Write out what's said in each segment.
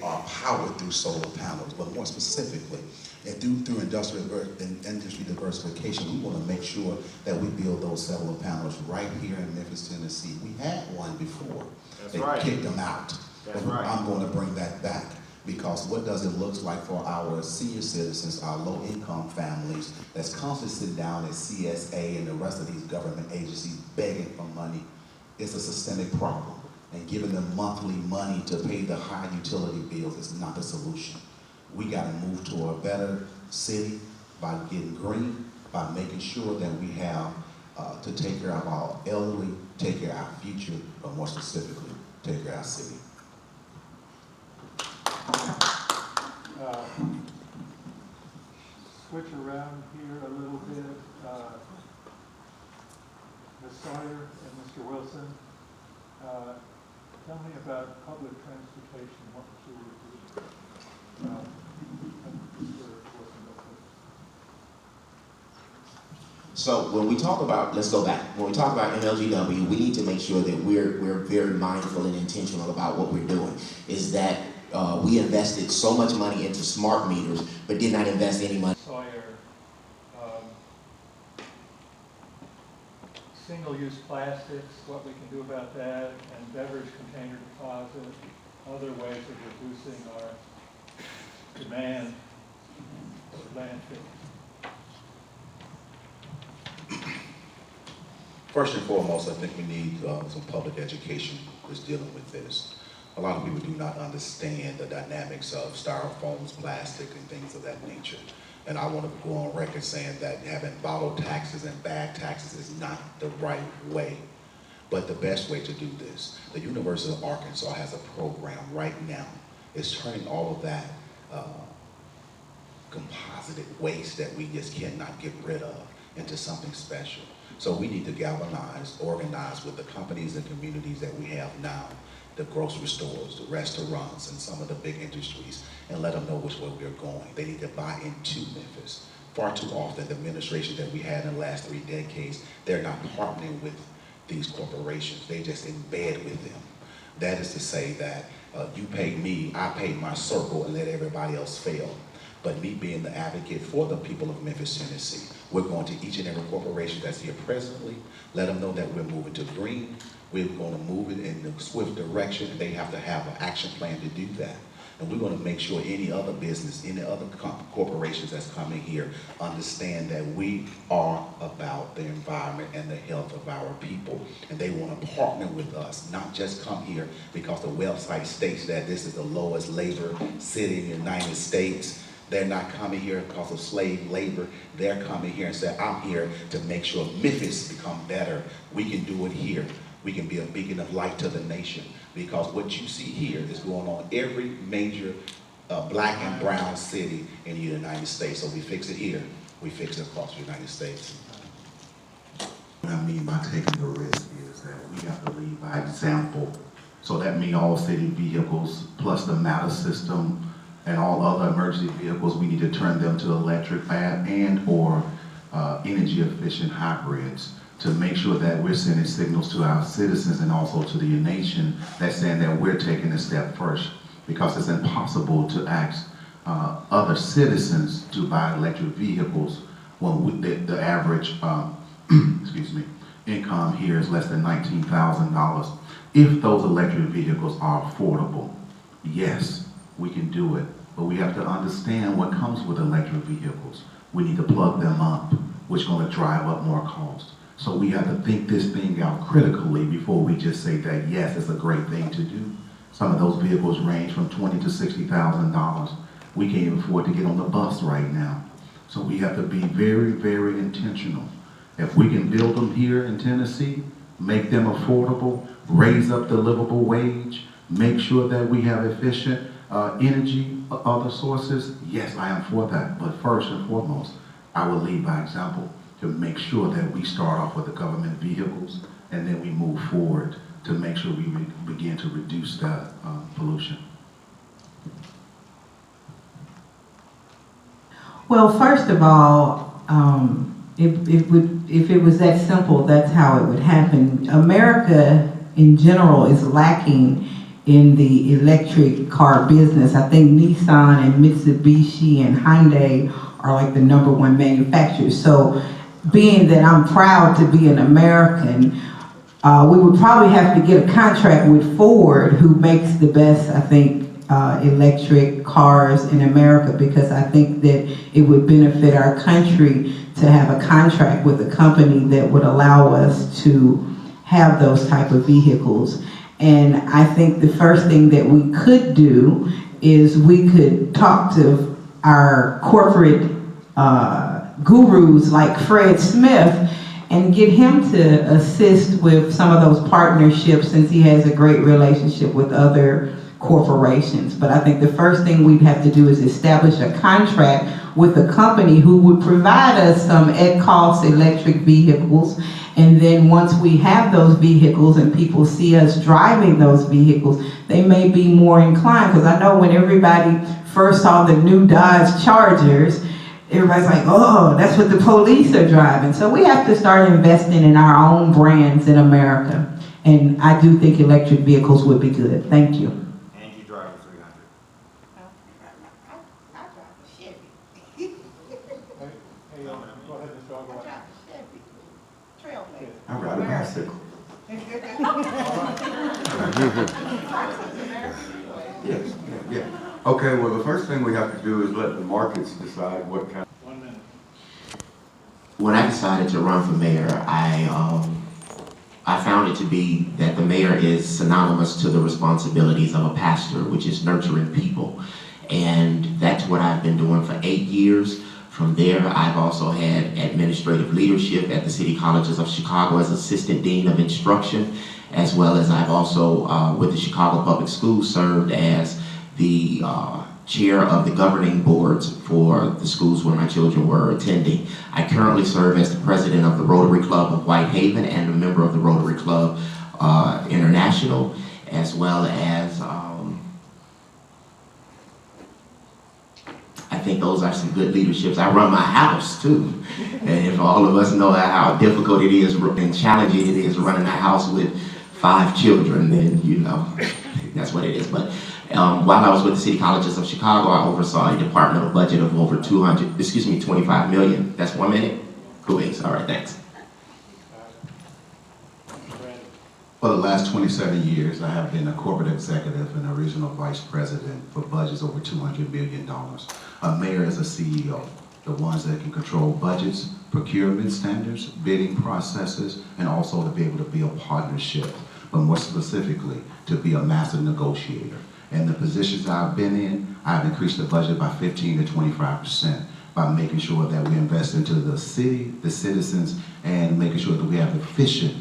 are powered through solar panels, but more specifically, and through industry diversification, we want to make sure that we build those solar panels right here in Memphis, Tennessee. We had one before. That's they right. kicked them out. That's but right. I'm going to bring that back, because what does it look like for our senior citizens, our low-income families that's constantly sitting down at CSA and the rest of these government agencies begging for money? It's a systemic problem. And giving them monthly money to pay the high utility bills is not the solution. We got to move to a better city by getting green, by making sure that we have to take care of our elderly, take care of our future, but more specifically, take care of our city. Switch around here a little bit. Ms. Sawyer and Mr. Wilson, tell me about public transportation, what you would do. Mr. Wilson, go first. So when we talk about, let's go back. When we talk about MLGW, we need to make sure that we're very mindful and intentional about what we're doing. Is that we invested so much money into smart meters, but did not invest any money. Sawyer, single-use plastics, what we can do about that, and beverage container deposit, other ways of reducing our demand for landfill. First and foremost, I think we need some public education that's dealing with this. A lot of people do not understand the dynamics of styrofoams, plastic, and things of that nature. And I want to go on record saying that having bottle taxes and bag taxes is not the right way. But the best way to do this, the University of Arkansas has a program right now. It's turning all of that composited waste that we just cannot get rid of into something special. So we need to galvanize, organize with the companies and communities that we have now, the grocery stores, the restaurants, and some of the big industries, and let them know which way we're going. They need to buy into Memphis. Far too often, the administration that we had in the last 3 decades, they're not partnering with these corporations. They just in bed with them. That is to say that you pay me, I pay my circle, and let everybody else fail. But me being the advocate for the people of Memphis, Tennessee, we're going to each and every corporation that's here presently, let them know that we're moving to green. We're going to move it in a swift direction, and they have to have an action plan to do that. And we're going to make sure any other business, any other corporations that's coming here understand that we are about the environment and the health of our people. And they want to partner with us, not just come here because the website states that this is the lowest labor city in the United States. They're not coming here because of slave labor. They're coming here and say, I'm here to make sure Memphis become better. We can do it here. We can be a beacon of light to the nation, because what you see here is going on every major black and brown city in the United States. So we fix it here, we fix it across the United States. What I mean by taking the risk is that we have to lead by example. So that means all city vehicles plus the matter system and all other emergency vehicles, we need to turn them to electric and or energy efficient hybrids, to make sure that we're sending signals to our citizens and also to the nation that's saying that we're taking a step first, because it's impossible to ask other citizens to buy electric vehicles when the average excuse me, income here is less than $19,000. If those electric vehicles are affordable, yes, we can do it, but we have to understand what comes with electric vehicles. We need to plug them up, which is going to drive up more cost. So we have to think this thing out critically before we just say that, yes, it's a great thing to do. Some of those vehicles range from $20,000 to $60,000. We can't even afford to get on the bus right now. So we have to be very, very intentional. If we can build them here in Tennessee, make them affordable, raise up the livable wage, make sure that we have efficient energy, other sources, yes, I am for that. But first and foremost, I will lead by example, to make sure that we start off with the government vehicles, and then we move forward to make sure we begin to reduce that pollution. Well, first of all, if it was that simple, that's how it would happen. America in general is lacking in the electric car business. I think Nissan and Mitsubishi and Hyundai are like the #1 manufacturers. So being that I'm proud to be an American, we would probably have to get a contract with Ford, who makes the best, I think, electric cars in America, because I think that it would benefit our country to have a contract with a company that would allow us to have those type of vehicles. And I think the first thing that we could do is we could talk to our corporate gurus like Fred Smith and get him to assist with some of those partnerships, since he has a great relationship with other corporations. But I think the first thing we'd have to do is establish a contract with a company who would provide us some at-cost electric vehicles. And then once we have those vehicles and people see us driving those vehicles, they may be more inclined. Because I know when everybody first saw the new Dodge Chargers, everybody's like, oh, that's what the police are driving. So we have to start investing in our own brands in America. And I do think electric vehicles would be good. Thank you. And you drive a 300. I drive a Chevy. Hey, go ahead, Mr. I Ogletree. drive a Chevy. Trailblazer. I ride a bicycle. Yes, yeah. Okay, well, the first thing we have to do is let the markets decide what kind. 1 minute. When I decided to run for mayor, I found it to be that the mayor is synonymous to the responsibilities of a pastor, which is nurturing people. And that's what I've been doing for 8 years. From there, I've also had administrative leadership at the City Colleges of Chicago as Assistant Dean of Instruction, as well as I've also, with the Chicago Public Schools, served as the chair of the governing boards for the schools where my children were attending. I currently serve as the president of the Rotary Club of Whitehaven and a member of the Rotary Club International, as well as I think those are some good leaderships. I run my house too. And if all of us know how difficult it is and challenging it is running a house with 5 children, then you know, that's what it is. But while I was with the City Colleges of Chicago, I oversaw a departmental budget of over 25 million. That's 1 minute? Cool beans. All right, thanks. For the last 27 years, I have been a corporate executive and a regional vice president for budgets over $200 million. A mayor is a CEO, the ones that can control budgets, procurement standards, bidding processes, and also to be able to be a partnership, but more specifically, to be a master negotiator. And the positions I've been in, I've increased the budget by 15 to 25% by making sure that we invest into the city, the citizens, and making sure that we have efficient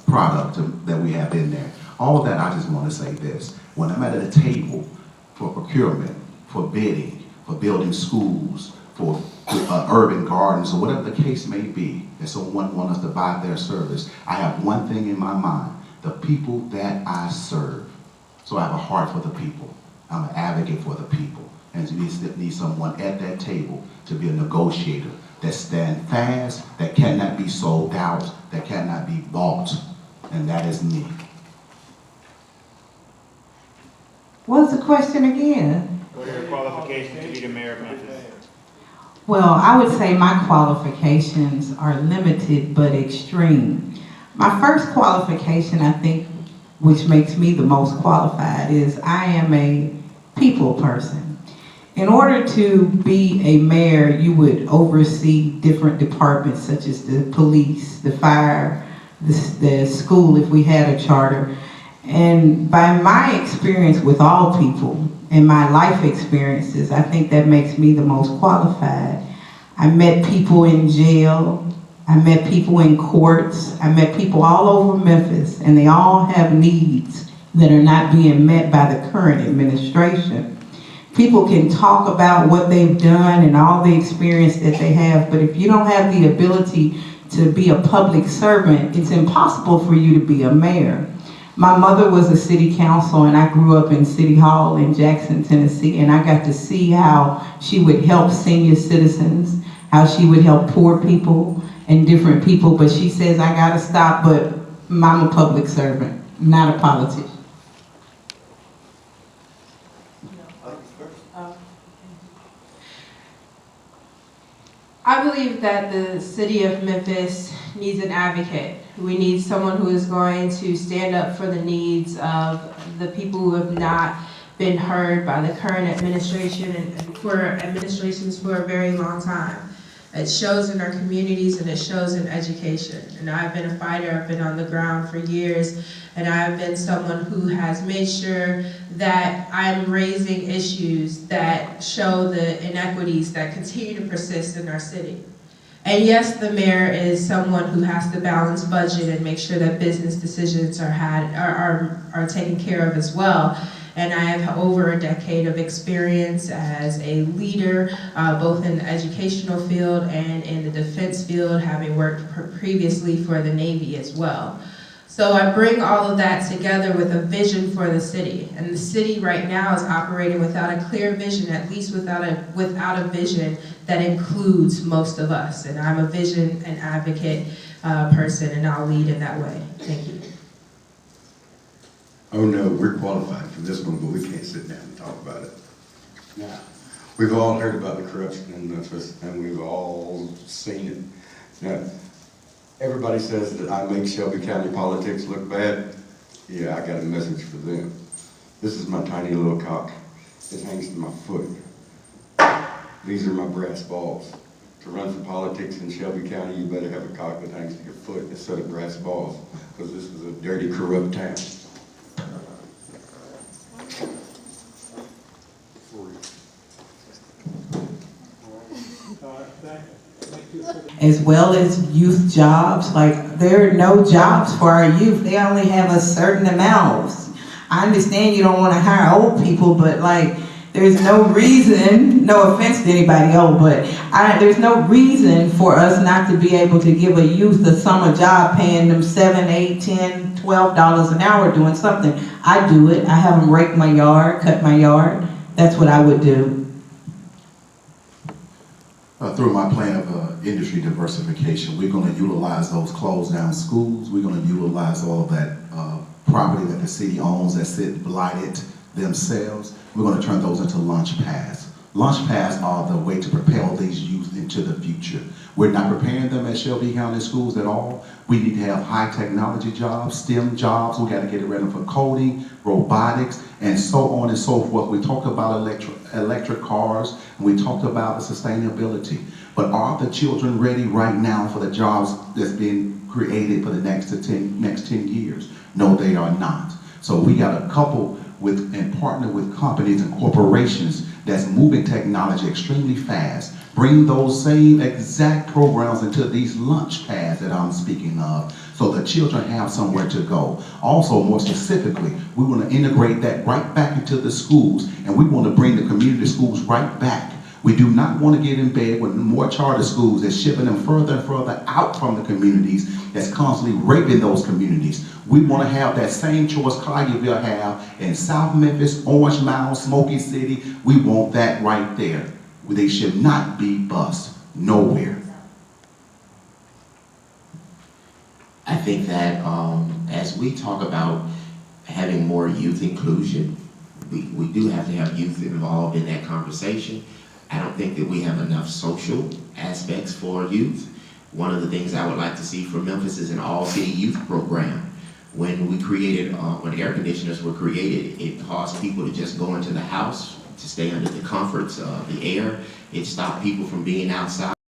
product that we have in there. All of that, I just want to say this. When I'm at a table for procurement, for bidding, for building schools, for urban gardens, or whatever the case may be, and someone wants us to buy their service, I have one thing in my mind: the people that I serve. So I have a heart for the people. I'm an advocate for the people. And we need someone at that table to be a negotiator that stands fast, that cannot be sold out, that cannot be bought. And that is me. What's the question again? What are your qualifications to be the mayor of Memphis? Well, I would say my qualifications are limited but extreme. My first qualification, I think, which makes me the most qualified, is I am a people person. In order to be a mayor, you would oversee different departments such as the police, the fire, the school if we had a charter. And by my experience with all people and my life experiences, I think that makes me the most qualified. I met people in jail. I met people in courts. I met people all over Memphis, and they all have needs that are not being met by the current administration. People can talk about what they've done and all the experience that they have, but if you don't have the ability to be a public servant, it's impossible for you to be a mayor. My mother was a city council, and I grew up in City Hall in Jackson, Tennessee, and I got to see how she would help senior citizens, how she would help poor people and different people, but she says I gotta stop, but I'm a public servant, not a politician. I believe that the city of Memphis needs an advocate. We need someone who is going to stand up for the needs of the people who have not been heard by the current administration and for administrations for a very long time. It shows in our communities and it shows in education. And I've been a fighter, I've been on the ground for years, and I've been someone who has made sure that I'm raising issues that show the inequities that continue to persist in our city. And yes, the mayor is someone who has to balance budget and make sure that business decisions are taken care of as well. And I have over a decade of experience as a leader, both in the educational field and in the defense field, having worked previously for the Navy as well. So I bring all of that together with a vision for the city. And the city right now is operating without a clear vision, at least without a vision that includes most of us. And I'm a vision and advocate person, and I'll lead in that way. Thank you. Oh no, we're qualified for this one, but we can't sit down and talk about it. Now, we've all heard about the corruption in Memphis, and we've all seen it. Now, everybody says that I make Shelby County politics look bad. Yeah, I got a message for them. This is my tiny little cock. It hangs to my foot. These are my brass balls. To run for politics in Shelby County, you better have a cock that hangs to your foot instead of brass balls, because this is a dirty, corrupt town. As well as youth jobs, like there are no jobs for our youth. They only have a certain amount. I understand you don't want to hire old people, but like there's no reason, no offense to anybody old, but there's no reason for us not to be able to give a youth a summer job paying them $7, $8, $10, $12 an hour doing something. I do it. I have them rake my yard, cut my yard. That's what I would do. Through my plan of industry diversification, we're going to utilize those closed down schools. We're going to utilize all of that property that the city owns that sit blighted themselves. We're going to turn those into launch pads. Launch pads are the way to propel these youth into the future. We're not preparing them at Shelby County schools at all. We need to have high technology jobs, STEM jobs. We got to get it ready for coding, robotics, and so on and so forth. We talked about electric cars, and we talked about the sustainability. But are the children ready right now for the jobs that's being created for the next 10 years? No, they are not. So we got to couple with and partner with companies and corporations that's moving technology extremely fast. Bring those same exact programs into these lunch pads that I'm speaking of, so the children have somewhere to go. Also, more specifically, we want to integrate that right back into the schools, and we want to bring the community schools right back. We do not want to get in bed with more charter schools that's shipping them further and further out from the communities, that's constantly raping those communities. We want to have that same choice Collierville have in South Memphis, Orange Mound, Smoky City. We want that right there. They should not be bused nowhere. I think that as we talk about having more youth inclusion, we do have to have youth involved in that conversation. I don't think that we have enough social aspects for youth. One of the things I would like to see for Memphis is an all-city youth program. When we created, when air conditioners were created, it caused people to just go into the house to stay under the comforts of the air. It stopped people from being outside.